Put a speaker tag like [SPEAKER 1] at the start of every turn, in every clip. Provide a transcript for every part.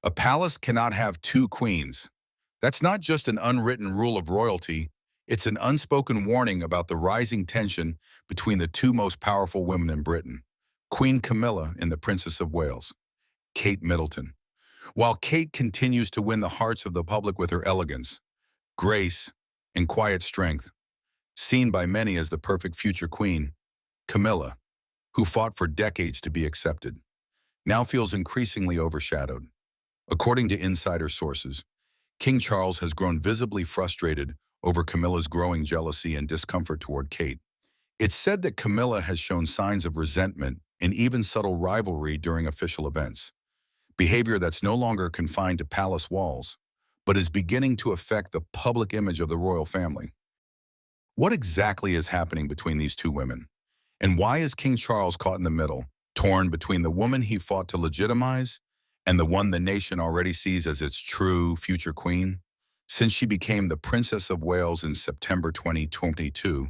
[SPEAKER 1] A palace cannot have two queens. That's not just an unwritten rule of royalty, it's an unspoken warning about the rising tension between the two most powerful women in Britain, Queen Camilla and the Princess of Wales, Kate Middleton. While Kate continues to win the hearts of the public with her elegance, grace, and quiet strength, seen by many as the perfect future queen, Camilla, who fought for decades to be accepted, now feels increasingly overshadowed. According to insider sources, King Charles has grown visibly frustrated over Camilla's growing jealousy and discomfort toward Kate. It's said that Camilla has shown signs of resentment and even subtle rivalry during official events, behavior that's no longer confined to palace walls, but is beginning to affect the public image of the royal family. What exactly is happening between these two women? And why is King Charles caught in the middle, torn between the woman he fought to legitimize and the one the nation already sees as its true future queen? Since she became the Princess of Wales in September 2022,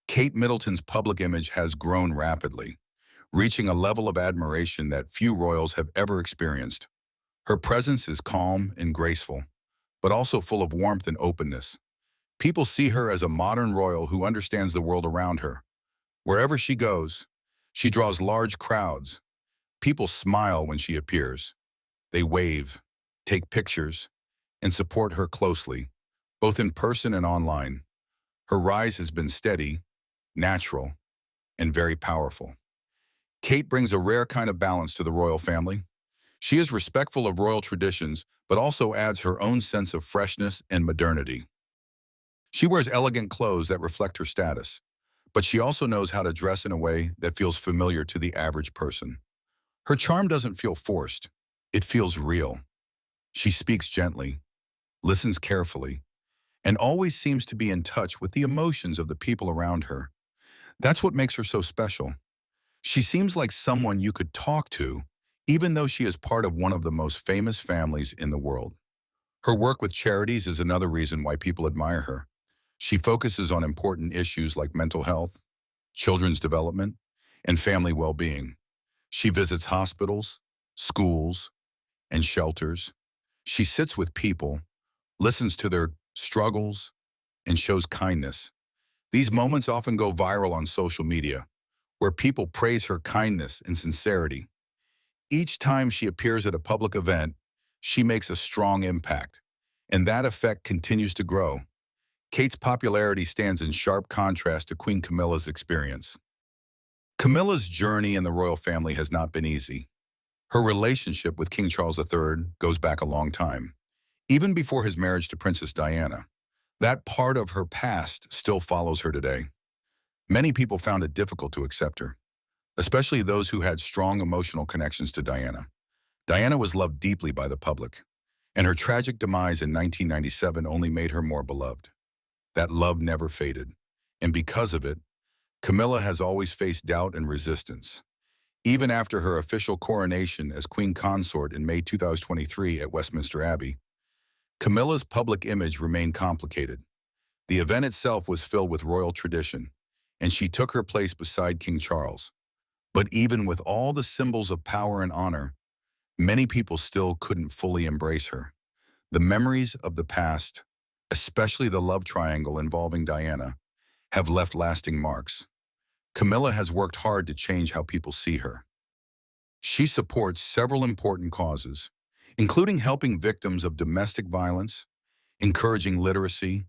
[SPEAKER 1] Kate Middleton's public image has grown rapidly, reaching a level of admiration that few royals have ever experienced. Her presence is calm and graceful, but also full of warmth and openness. People see her as a modern royal who understands the world around her. Wherever she goes, she draws large crowds. People smile when she appears. They wave, take pictures, and support her closely, both in person and online. Her rise has been steady, natural, and very powerful. Kate brings a rare kind of balance to the royal family. She is respectful of royal traditions, but also adds her own sense of freshness and modernity. She wears elegant clothes that reflect her status, but she also knows how to dress in a way that feels familiar to the average person. Her charm doesn't feel forced. It feels real. She speaks gently, listens carefully, and always seems to be in touch with the emotions of the people around her. That's what makes her so special. She seems like someone you could talk to, even though she is part of one of the most famous families in the world. Her work with charities is another reason why people admire her. She focuses on important issues like mental health, children's development, and family well-being. She visits hospitals, schools, and shelters. She sits with people, listens to their struggles, and shows kindness. These moments often go viral on social media, where people praise her kindness and sincerity. Each time she appears at a public event, she makes a strong impact, and that effect continues to grow. Kate's popularity stands in sharp contrast to Queen Camilla's experience. Camilla's journey in the royal family has not been easy. Her relationship with King Charles III goes back a long time, even before his marriage to Princess Diana. That part of her past still follows her today. Many people found it difficult to accept her, especially those who had strong emotional connections to Diana. Diana was loved deeply by the public, and her tragic demise in 1997 only made her more beloved. That love never faded, and because of it, Camilla has always faced doubt and resistance. Even after her official coronation as Queen Consort in May 2023 at Westminster Abbey, Camilla's public image remained complicated. The event itself was filled with royal tradition, and she took her place beside King Charles. But even with all the symbols of power and honor, many people still couldn't fully embrace her. The memories of the past, especially the love triangle involving Diana, have left lasting marks. Camilla has worked hard to change how people see her. She supports several important causes, including helping victims of domestic violence, encouraging literacy,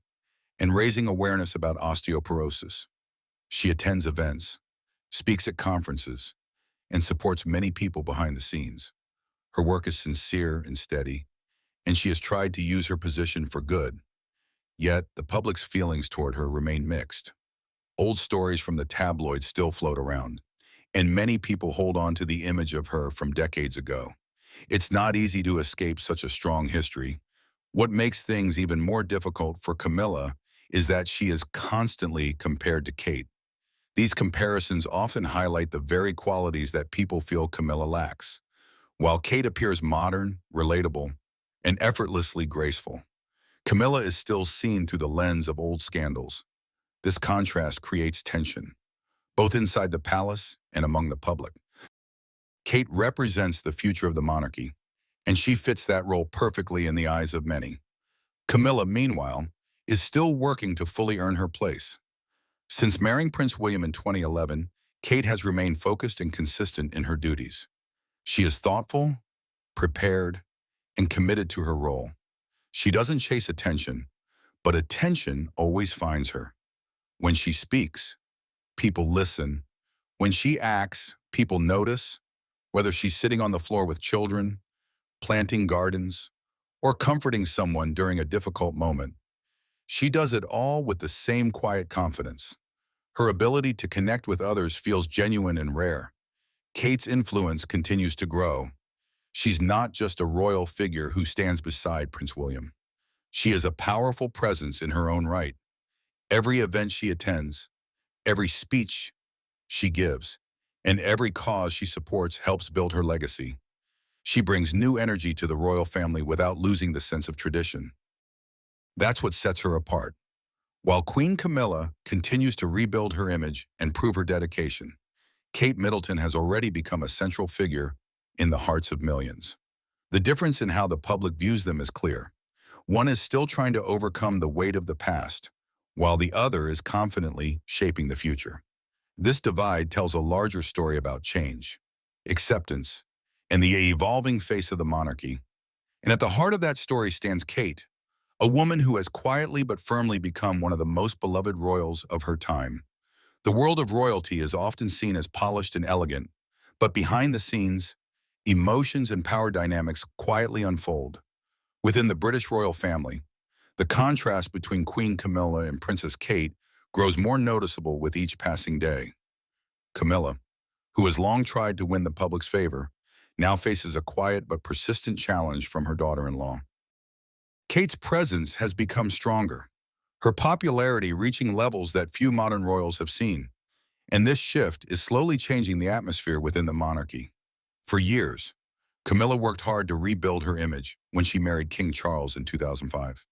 [SPEAKER 1] and raising awareness about osteoporosis. She attends events, speaks at conferences, and supports many people behind the scenes. Her work is sincere and steady, and she has tried to use her position for good. Yet, the public's feelings toward her remain mixed. Old stories from the tabloids still float around, and many people hold on to the image of her from decades ago. It's not easy to escape such a strong history. What makes things even more difficult for Camilla is that she is constantly compared to Kate. These comparisons often highlight the very qualities that people feel Camilla lacks. While Kate appears modern, relatable, and effortlessly graceful, Camilla is still seen through the lens of old scandals. This contrast creates tension, both inside the palace and among the public. Kate represents the future of the monarchy, and she fits that role perfectly in the eyes of many. Camilla, meanwhile, is still working to fully earn her place. Since marrying Prince William in 2011, Kate has remained focused and consistent in her duties. She is thoughtful, prepared, and committed to her role. She doesn't chase attention, but attention always finds her. When she speaks, people listen. When she acts, people notice, whether she's sitting on the floor with children, planting gardens, or comforting someone during a difficult moment. She does it all with the same quiet confidence. Her ability to connect with others feels genuine and rare. Kate's influence continues to grow. She's not just a royal figure who stands beside Prince William. She is a powerful presence in her own right. Every event she attends, every speech she gives, and every cause she supports helps build her legacy. She brings new energy to the royal family without losing the sense of tradition. That's what sets her apart. While Queen Camilla continues to rebuild her image and prove her dedication, Kate Middleton has already become a central figure in the hearts of millions. The difference in how the public views them is clear. One is still trying to overcome the weight of the past, while the other is confidently shaping the future. This divide tells a larger story about change, acceptance, and the evolving face of the monarchy. And at the heart of that story stands Kate, a woman who has quietly but firmly become one of the most beloved royals of her time. The world of royalty is often seen as polished and elegant, but behind the scenes, emotions and power dynamics quietly unfold. Within the British royal family, the contrast between Queen Camilla and Princess Kate grows more noticeable with each passing day. Camilla, who has long tried to win the public's favor, now faces a quiet but persistent challenge from her daughter-in-law. Kate's presence has become stronger, her popularity reaching levels that few modern royals have seen, and this shift is slowly changing the atmosphere within the monarchy. For years, Camilla worked hard to rebuild her image when she married King Charles in 2005.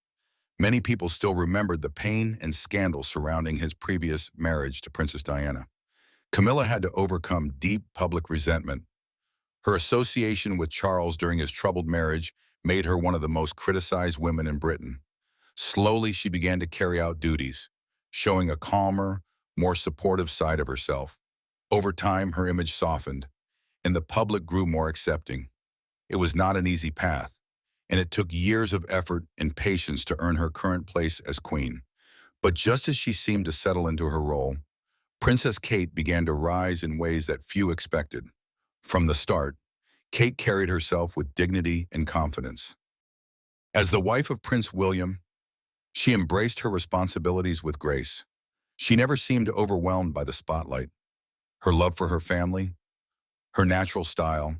[SPEAKER 1] Many people still remembered the pain and scandal surrounding his previous marriage to Princess Diana. Camilla had to overcome deep public resentment. Her association with Charles during his troubled marriage made her one of the most criticized women in Britain. Slowly, she began to carry out duties, showing a calmer, more supportive side of herself. Over time, her image softened, and the public grew more accepting. It was not an easy path, and it took years of effort and patience to earn her current place as queen. But just as she seemed to settle into her role, Princess Kate began to rise in ways that few expected. From the start, Kate carried herself with dignity and confidence. As the wife of Prince William, she embraced her responsibilities with grace. She never seemed overwhelmed by the spotlight. Her love for her family, her natural style,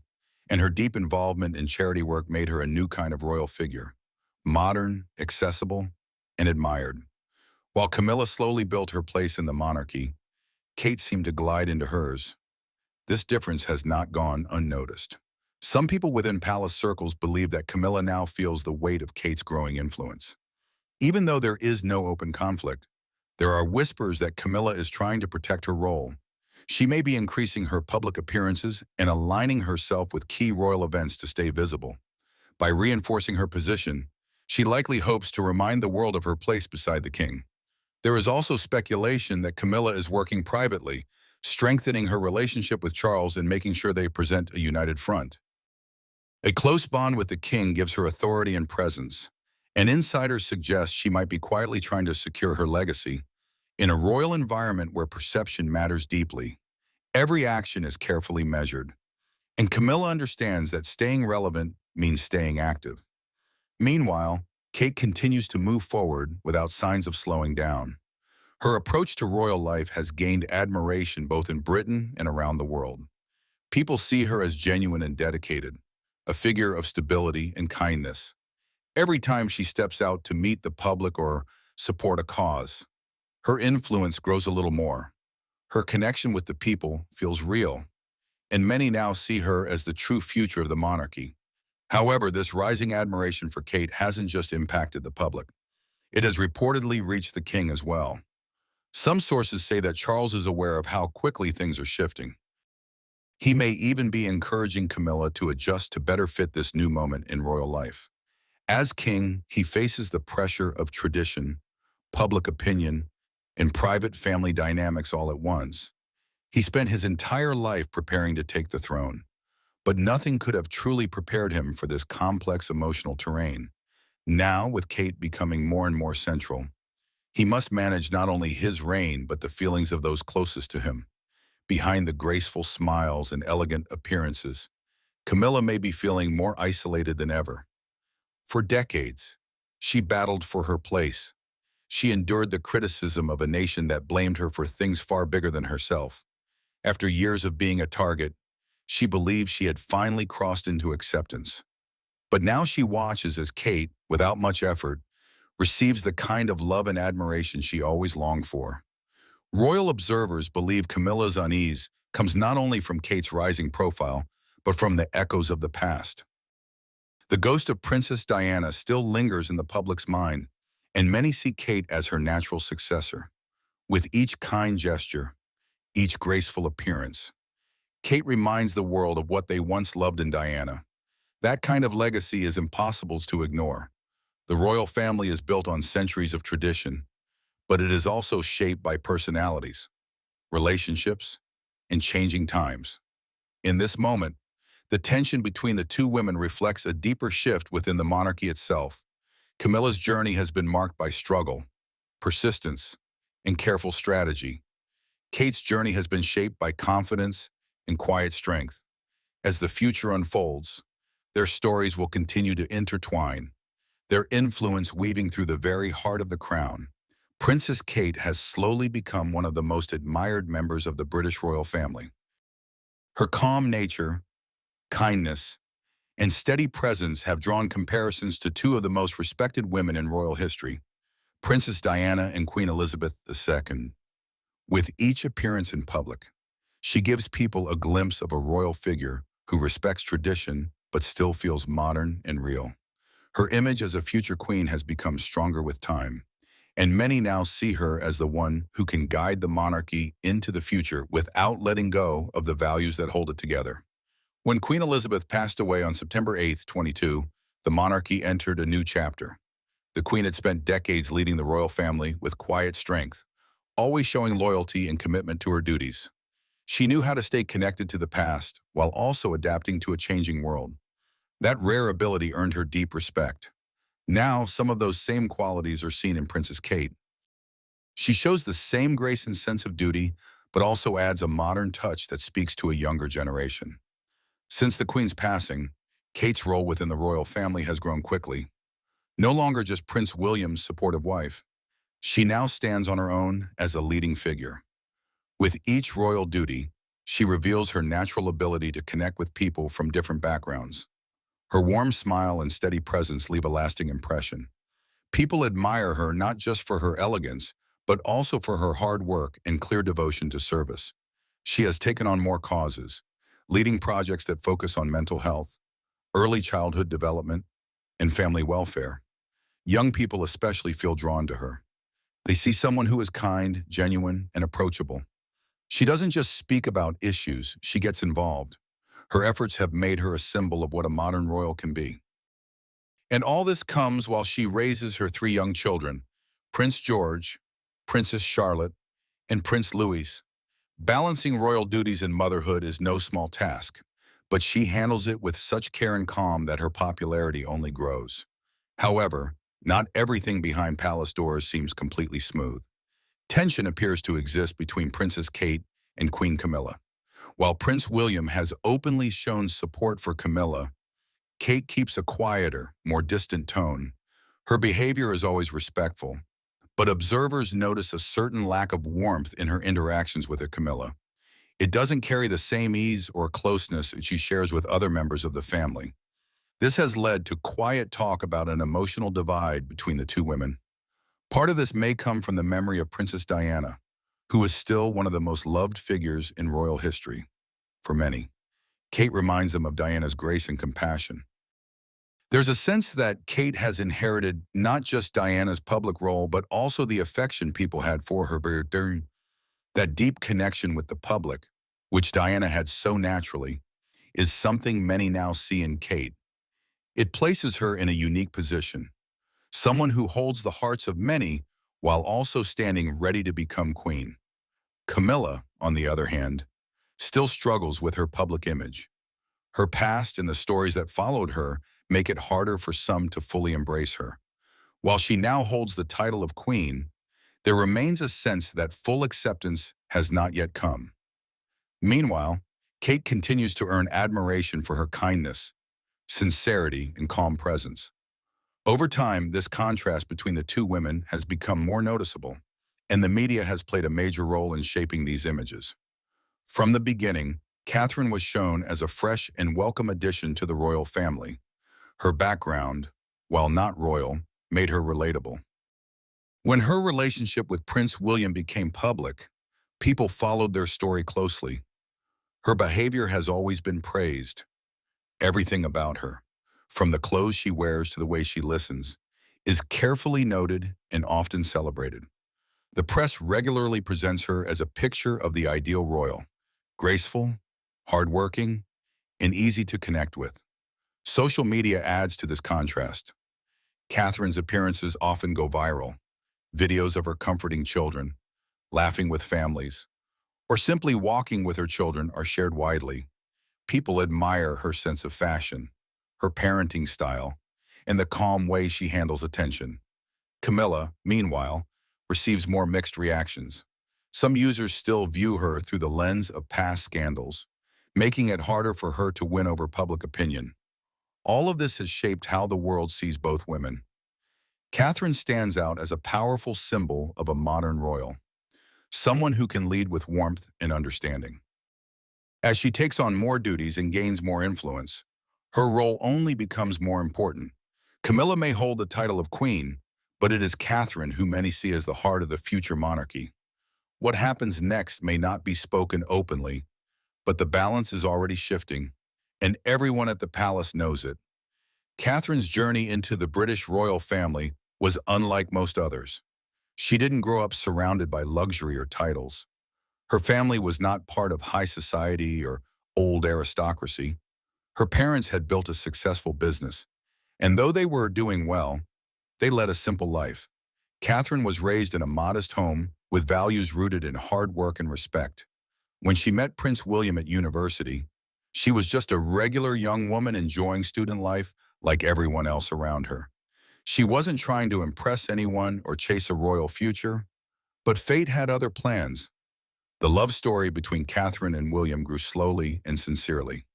[SPEAKER 1] and her deep involvement in charity work made her a new kind of royal figure, modern, accessible, and admired. While Camilla slowly built her place in the monarchy, Kate seemed to glide into hers. This difference has not gone unnoticed. Some people within palace circles believe that Camilla now feels the weight of Kate's growing influence. Even though there is no open conflict, there are whispers that Camilla is trying to protect her role. She may be increasing her public appearances and aligning herself with key royal events to stay visible. By reinforcing her position, she likely hopes to remind the world of her place beside the king. There is also speculation that Camilla is working privately, strengthening her relationship with Charles and making sure they present a united front. A close bond with the king gives her authority and presence, and insiders suggest she might be quietly trying to secure her legacy. In a royal environment where perception matters deeply, every action is carefully measured, and Camilla understands that staying relevant means staying active. Meanwhile, Kate continues to move forward without signs of slowing down. Her approach to royal life has gained admiration both in Britain and around the world. People see her as genuine and dedicated, a figure of stability and kindness. Every time she steps out to meet the public or support a cause, her influence grows a little more. Her connection with the people feels real, and many now see her as the true future of the monarchy. However, this rising admiration for Kate hasn't just impacted the public. It has reportedly reached the king as well. Some sources say that Charles is aware of how quickly things are shifting. He may even be encouraging Camilla to adjust to better fit this new moment in royal life. As king, he faces the pressure of tradition, public opinion, and private family dynamics all at once. He spent his entire life preparing to take the throne, but nothing could have truly prepared him for this complex emotional terrain. Now, with Kate becoming more and more central, he must manage not only his reign but the feelings of those closest to him. Behind the graceful smiles and elegant appearances, Camilla may be feeling more isolated than ever. For decades, she battled for her place. She endured the criticism of a nation that blamed her for things far bigger than herself. After years of being a target, she believed she had finally crossed into acceptance. But now she watches as Kate, without much effort, receives the kind of love and admiration she always longed for. Royal observers believe Camilla's unease comes not only from Kate's rising profile, but from the echoes of the past. The ghost of Princess Diana still lingers in the public's mind, and many see Kate as her natural successor. With each kind gesture, each graceful appearance, Kate reminds the world of what they once loved in Diana. That kind of legacy is impossible to ignore. The royal family is built on centuries of tradition, but it is also shaped by personalities, relationships, and changing times. In this moment, the tension between the two women reflects a deeper shift within the monarchy itself. Camilla's journey has been marked by struggle, persistence, and careful strategy. Kate's journey has been shaped by confidence and quiet strength. As the future unfolds, their stories will continue to intertwine, their influence weaving through the very heart of the crown. Princess Kate has slowly become one of the most admired members of the British royal family. Her calm nature, kindness, and steady presence have drawn comparisons to two of the most respected women in royal history, Princess Diana and Queen Elizabeth II. With each appearance in public, she gives people a glimpse of a royal figure who respects tradition but still feels modern and real. Her image as a future queen has become stronger with time, and many now see her as the one who can guide the monarchy into the future without letting go of the values that hold it together. When Queen Elizabeth passed away on September 8, 22, the monarchy entered a new chapter. The Queen had spent decades leading the royal family with quiet strength, always showing loyalty and commitment to her duties. She knew how to stay connected to the past while also adapting to a changing world. That rare ability earned her deep respect. Now, some of those same qualities are seen in Princess Kate. She shows the same grace and sense of duty, but also adds a modern touch that speaks to a younger generation. Since the Queen's passing, Kate's role within the royal family has grown quickly. No longer just Prince William's supportive wife, she now stands on her own as a leading figure. With each royal duty, she reveals her natural ability to connect with people from different backgrounds. Her warm smile and steady presence leave a lasting impression. People admire her not just for her elegance, but also for her hard work and clear devotion to service. She has taken on more causes, leading projects that focus on mental health, early childhood development, and family welfare. Young people especially feel drawn to her. They see someone who is kind, genuine, and approachable. She doesn't just speak about issues, she gets involved. Her efforts have made her a symbol of what a modern royal can be. And all this comes while she raises her three young children, Prince George, Princess Charlotte, and Prince Louis. Balancing royal duties and motherhood is no small task, but she handles it with such care and calm that her popularity only grows. However, not everything behind palace doors seems completely smooth. Tension appears to exist between Princess Kate and Queen Camilla. While Prince William has openly shown support for Camilla, Kate keeps a quieter, more distant tone. Her behavior is always respectful, but observers notice a certain lack of warmth in her interactions with Camilla. It doesn't carry the same ease or closeness she shares with other members of the family. This has led to quiet talk about an emotional divide between the two women. Part of this may come from the memory of Princess Diana, who is still one of the most loved figures in royal history. For many, Kate reminds them of Diana's grace and compassion. There's a sense that Kate has inherited not just Diana's public role, but also the affection people had for her during that deep connection with the public. which Diana had so naturally, is something many now see in Kate. It places her in a unique position, someone who holds the hearts of many while also standing ready to become queen. Camilla, on the other hand, still struggles with her public image. Her past and the stories that followed her make it harder for some to fully embrace her. While she now holds the title of queen, there remains a sense that full acceptance has not yet come. Meanwhile, Kate continues to earn admiration for her kindness, sincerity, and calm presence. Over time, this contrast between the two women has become more noticeable, and the media has played a major role in shaping these images. From the beginning, Catherine was shown as a fresh and welcome addition to the royal family. Her background, while not royal, made her relatable. When her relationship with Prince William became public, people followed their story closely. Her behavior has always been praised. Everything about her, from the clothes she wears to the way she listens, is carefully noted and often celebrated. The press regularly presents her as a picture of the ideal royal, graceful, hardworking, and easy to connect with. Social media adds to this contrast. Catherine's appearances often go viral. Videos of her comforting children, laughing with families, or simply walking with her children are shared widely. People admire her sense of fashion, her parenting style, and the calm way she handles attention. Camilla, meanwhile, receives more mixed reactions. Some users still view her through the lens of past scandals, making it harder for her to win over public opinion. All of this has shaped how the world sees both women. Catherine stands out as a powerful symbol of a modern royal, someone who can lead with warmth and understanding. As she takes on more duties and gains more influence, her role only becomes more important. Camilla may hold the title of queen, but it is Catherine who many see as the heart of the future monarchy. What happens next may not be spoken openly, but the balance is already shifting, and everyone at the palace knows it. Catherine's journey into the British royal family was unlike most others. She didn't grow up surrounded by luxury or titles. Her family was not part of high society or old aristocracy. Her parents had built a successful business, and though they were doing well, they led a simple life. Catherine was raised in a modest home with values rooted in hard work and respect. When she met Prince William at university, she was just a regular young woman enjoying student life like everyone else around her. She wasn't trying to impress anyone or chase a royal future, but fate had other plans. The love story between Catherine and William grew slowly and sincerely.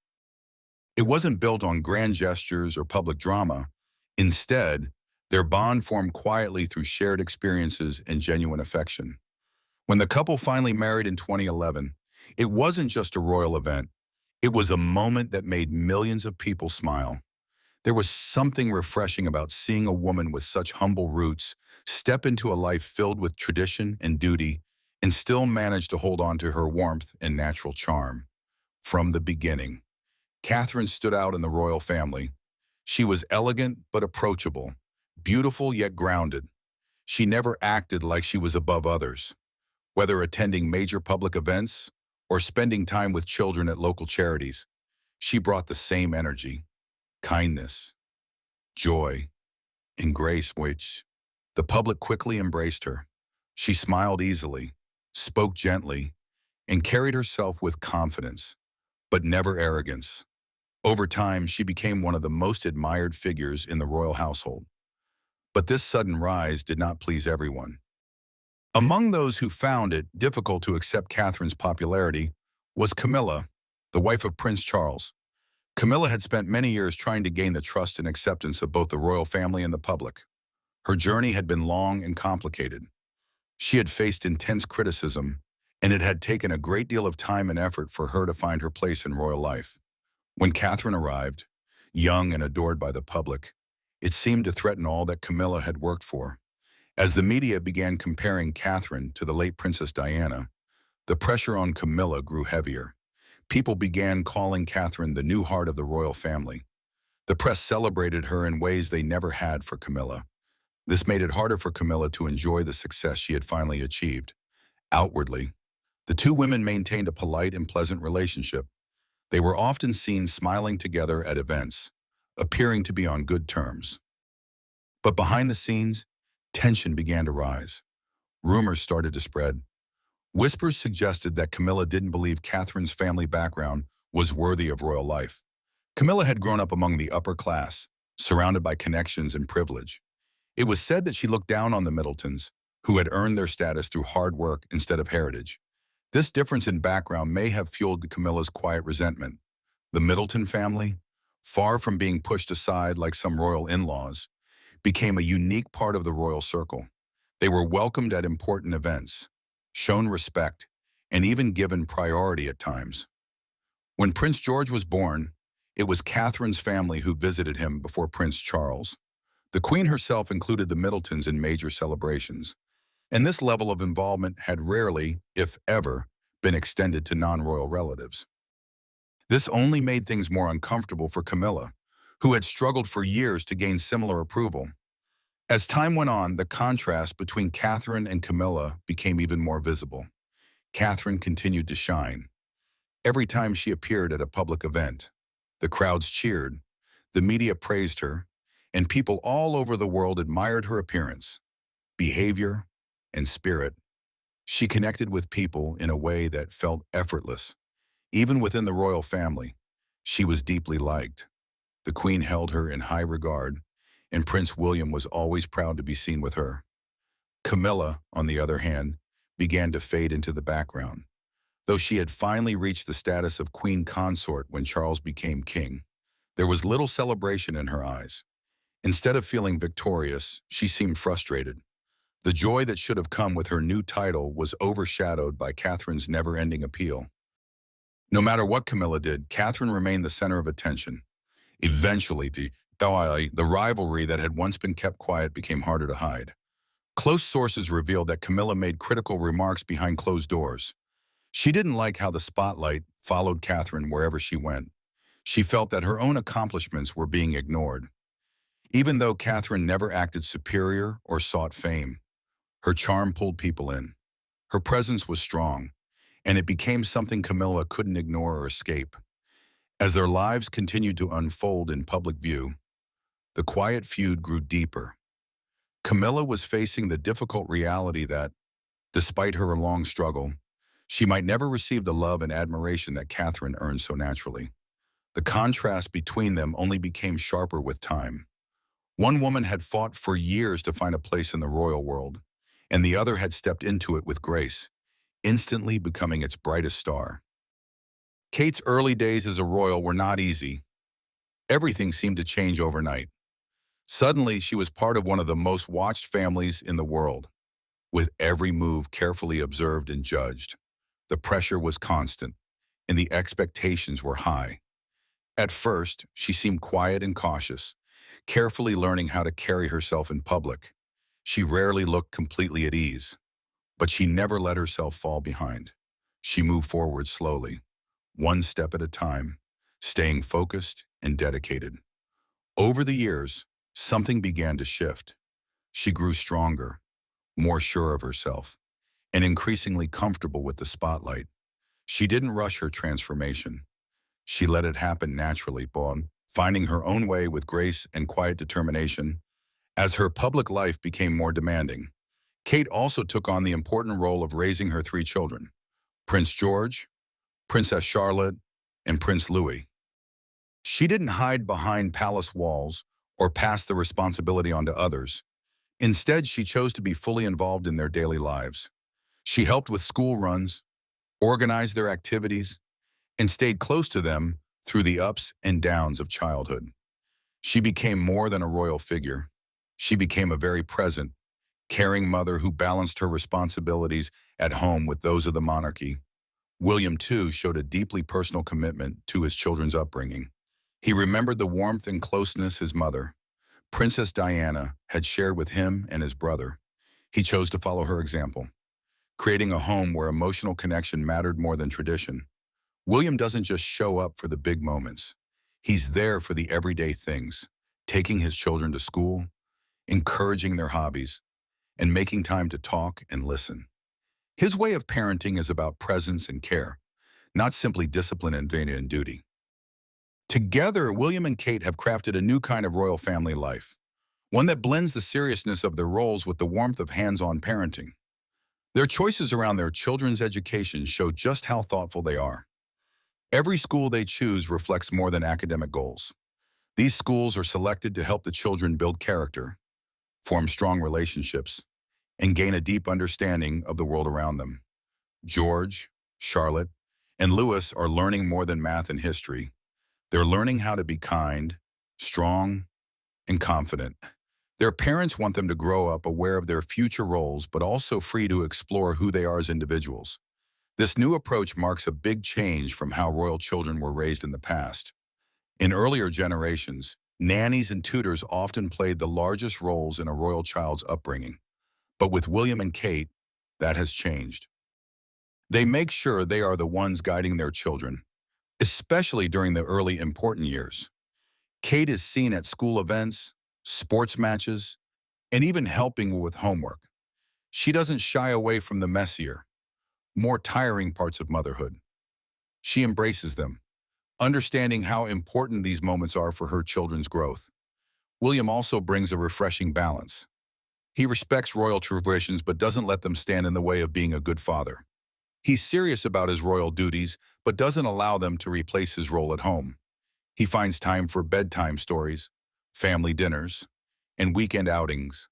[SPEAKER 1] It wasn't built on grand gestures or public drama. Instead, their bond formed quietly through shared experiences and genuine affection. When the couple finally married in 2011, it wasn't just a royal event. It was a moment that made millions of people smile. There was something refreshing about seeing a woman with such humble roots step into a life filled with tradition and duty and still manage to hold on to her warmth and natural charm. From the beginning, Catherine stood out in the royal family. She was elegant but approachable, beautiful yet grounded. She never acted like she was above others. Whether attending major public events or spending time with children at local charities, she brought the same energy, kindness, joy, and grace which the public quickly embraced her. She smiled easily, spoke gently, and carried herself with confidence, but never arrogance. Over time, she became one of the most admired figures in the royal household. But this sudden rise did not please everyone. Among those who found it difficult to accept Catherine's popularity was Camilla, the wife of Prince Charles. Camilla had spent many years trying to gain the trust and acceptance of both the royal family and the public. Her journey had been long and complicated. She had faced intense criticism, and it had taken a great deal of time and effort for her to find her place in royal life. When Catherine arrived, young and adored by the public, it seemed to threaten all that Camilla had worked for. As the media began comparing Catherine to the late Princess Diana, the pressure on Camilla grew heavier. People began calling Catherine the new heart of the royal family. The press celebrated her in ways they never had for Camilla. This made it harder for Camilla to enjoy the success she had finally achieved. Outwardly, The two women maintained a polite and pleasant relationship. They were often seen smiling together at events, appearing to be on good terms. But behind the scenes, tension began to rise. Rumors started to spread. Whispers suggested that Camilla didn't believe Catherine's family background was worthy of royal life. Camilla had grown up among the upper class, surrounded by connections and privilege. It was said that she looked down on the Middletons, who had earned their status through hard work instead of heritage. This difference in background may have fueled Camilla's quiet resentment. The Middleton family, far from being pushed aside like some royal in-laws, became a unique part of the royal circle. They were welcomed at important events, shown respect, and even given priority at times. When Prince George was born, it was Catherine's family who visited him before Prince Charles. The Queen herself included the Middletons in major celebrations, and this level of involvement had rarely, if ever, been extended to non-royal relatives. This only made things more uncomfortable for Camilla, who had struggled for years to gain similar approval. As time went on, the contrast between Catherine and Camilla became even more visible. Catherine continued to shine. Every time she appeared at a public event, the crowds cheered, the media praised her, and people all over the world admired her appearance, behavior, and spirit. She connected with people in a way that felt effortless. Even within the royal family, she was deeply liked. The Queen held her in high regard, and Prince William was always proud to be seen with her. Camilla, on the other hand, began to fade into the background. Though she had finally reached the status of queen consort when Charles became king, there was little celebration in her eyes. Instead of feeling victorious, she seemed frustrated. The joy that should have come with her new title was overshadowed by Catherine's never-ending appeal. No matter what Camilla did, Catherine remained the center of attention. Eventually, the rivalry that had once been kept quiet became harder to hide. Close sources revealed that Camilla made critical remarks behind closed doors. She didn't like how the spotlight followed Catherine wherever she went. She felt that her own accomplishments were being ignored. Even though Catherine never acted superior or sought fame, her charm pulled people in. Her presence was strong, and it became something Camilla couldn't ignore or escape. As their lives continued to unfold in public view, the quiet feud grew deeper. Camilla was facing the difficult reality that, despite her long struggle, she might never receive the love and admiration that Catherine earned so naturally. The contrast between them only became sharper with time. One woman had fought for years to find a place in the royal world, and the other had stepped into it with grace, instantly becoming its brightest star. Kate's early days as a royal were not easy. Everything seemed to change overnight. Suddenly, she was part of one of the most watched families in the world, with every move carefully observed and judged. The pressure was constant, and the expectations were high. At first, she seemed quiet and cautious, carefully learning how to carry herself in public. She rarely looked completely at ease, but she never let herself fall behind. She moved forward slowly, one step at a time, staying focused and dedicated. Over the years, something began to shift. She grew stronger, more sure of herself, and increasingly comfortable with the spotlight. She didn't rush her transformation. She let it happen naturally, finding her own way with grace and quiet determination. As her public life became more demanding, Kate also took on the important role of raising her three children: Prince George, Princess Charlotte, and Prince Louis. She didn't hide behind palace walls or pass the responsibility on to others. Instead, she chose to be fully involved in their daily lives. She helped with school runs, organized their activities, and stayed close to them through the ups and downs of childhood. She became more than a royal figure. She became a very present, caring mother who balanced her responsibilities at home with those of the monarchy. William, too, showed a deeply personal commitment to his children's upbringing. He remembered the warmth and closeness his mother, Princess Diana, had shared with him and his brother. He chose to follow her example, creating a home where emotional connection mattered more than tradition. William doesn't just show up for the big moments. He's there for the everyday things, taking his children to school, encouraging their hobbies, and making time to talk and listen. His way of parenting is about presence and care, not simply discipline and duty. Together, William and Kate have crafted a new kind of royal family life, one that blends the seriousness of their roles with the warmth of hands-on parenting. Their choices around their children's education show just how thoughtful they are. Every school they choose reflects more than academic goals. These schools are selected to help the children build character, form strong relationships, and gain a deep understanding of the world around them. George, Charlotte, and Louis are learning more than math and history. They're learning how to be kind, strong, and confident. Their parents want them to grow up aware of their future roles, but also free to explore who they are as individuals. This new approach marks a big change from how royal children were raised in the past. In earlier generations, nannies and tutors often played the largest roles in a royal child's upbringing. But with William and Kate, that has changed. They make sure they are the ones guiding their children, especially during the early important years. Kate is seen at school events, sports matches, and even helping with homework. She doesn't shy away from the messier, more tiring parts of motherhood. She embraces them, understanding how important these moments are for her children's growth. William also brings a refreshing balance. He respects royal traditions but doesn't let them stand in the way of being a good father. He's serious about his royal duties but doesn't allow them to replace his role at home. He finds time for bedtime stories, family dinners, and weekend outings.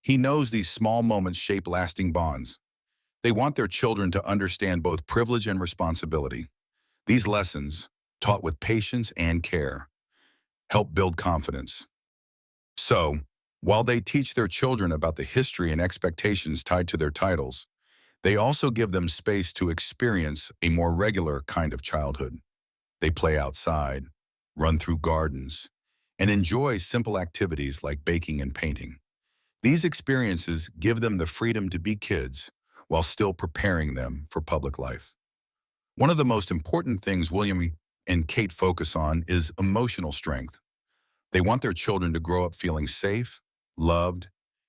[SPEAKER 1] He knows these small moments shape lasting bonds. They want their children to understand both privilege and responsibility. These lessons, taught with patience and care, help build confidence. So, while they teach their children about the history and expectations tied to their titles, they also give them space to experience a more regular kind of childhood. They play outside, run through gardens, and enjoy simple activities like baking and painting. These experiences give them the freedom to be kids while still preparing them for public life. One of the most important things William and Kate focus on is emotional strength. They want their children to grow up feeling safe, loved,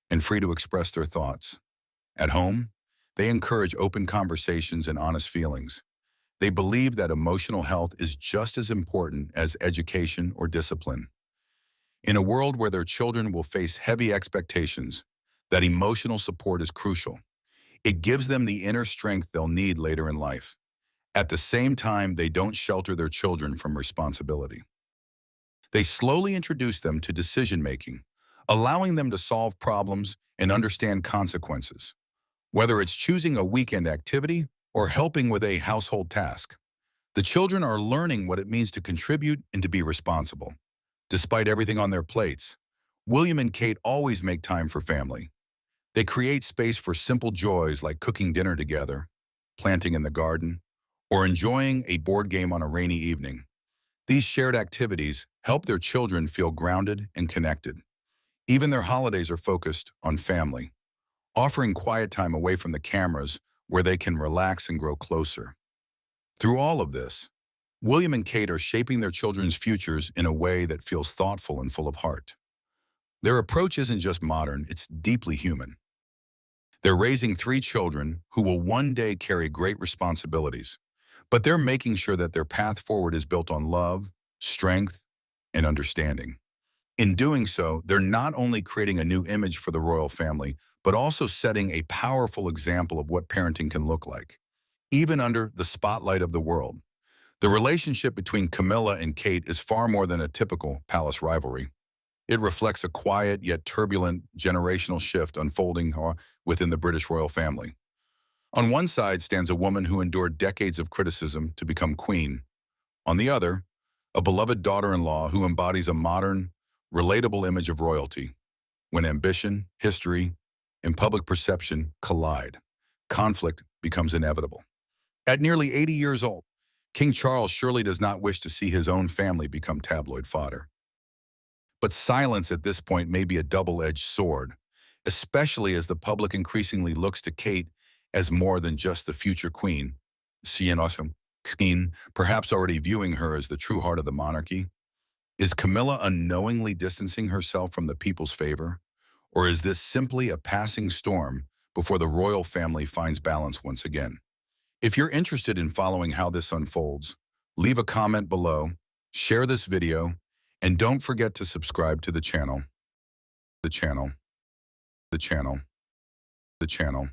[SPEAKER 1] and free to express their thoughts. At home, they encourage open conversations and honest feelings. They believe that emotional health is just as important as education or discipline. In a world where their children will face heavy expectations, that emotional support is crucial. It gives them the inner strength they'll need later in life. At the same time, they don't shelter their children from responsibility. They slowly introduce them to decision-making, allowing them to solve problems and understand consequences. Whether it's choosing a weekend activity or helping with a household task, the children are learning what it means to contribute and to be responsible. Despite everything on their plates, William and Kate always make time for family. They create space for simple joys like cooking dinner together, planting in the garden, or enjoying a board game on a rainy evening. These shared activities help their children feel grounded and connected. Even their holidays are focused on family, offering quiet time away from the cameras where they can relax and grow closer. Through all of this, William and Kate are shaping their children's futures in a way that feels thoughtful and full of heart. Their approach isn't just modern, it's deeply human. They're raising three children who will one day carry great responsibilities, but they're making sure that their path forward is built on love, strength, and understanding. In doing so, they're not only creating a new image for the royal family, but also setting a powerful example of what parenting can look like, even under the spotlight of the world. The relationship between Camilla and Kate is far more than a typical palace rivalry. It reflects a quiet yet turbulent generational shift unfolding within the British royal family. On one side stands a woman who endured decades of criticism to become queen. On the other, a beloved daughter-in-law who embodies a modern, relatable image of royalty. When ambition, history, and public perception collide, conflict becomes inevitable. At nearly 80 years old, King Charles surely does not wish to see his own family become tabloid fodder. But silence at this point may be a double-edged sword, especially as the public increasingly looks to Kate as more than just the future queen, seeing awesome queen, perhaps already viewing her as the true heart of the monarchy. Is Camilla unknowingly distancing herself from the people's favor? Or is this simply a passing storm before the royal family finds balance once again. If you're interested in following how this unfolds, leave a comment below, share this video, and don't forget to subscribe to the channel, the channel, the channel, the channel.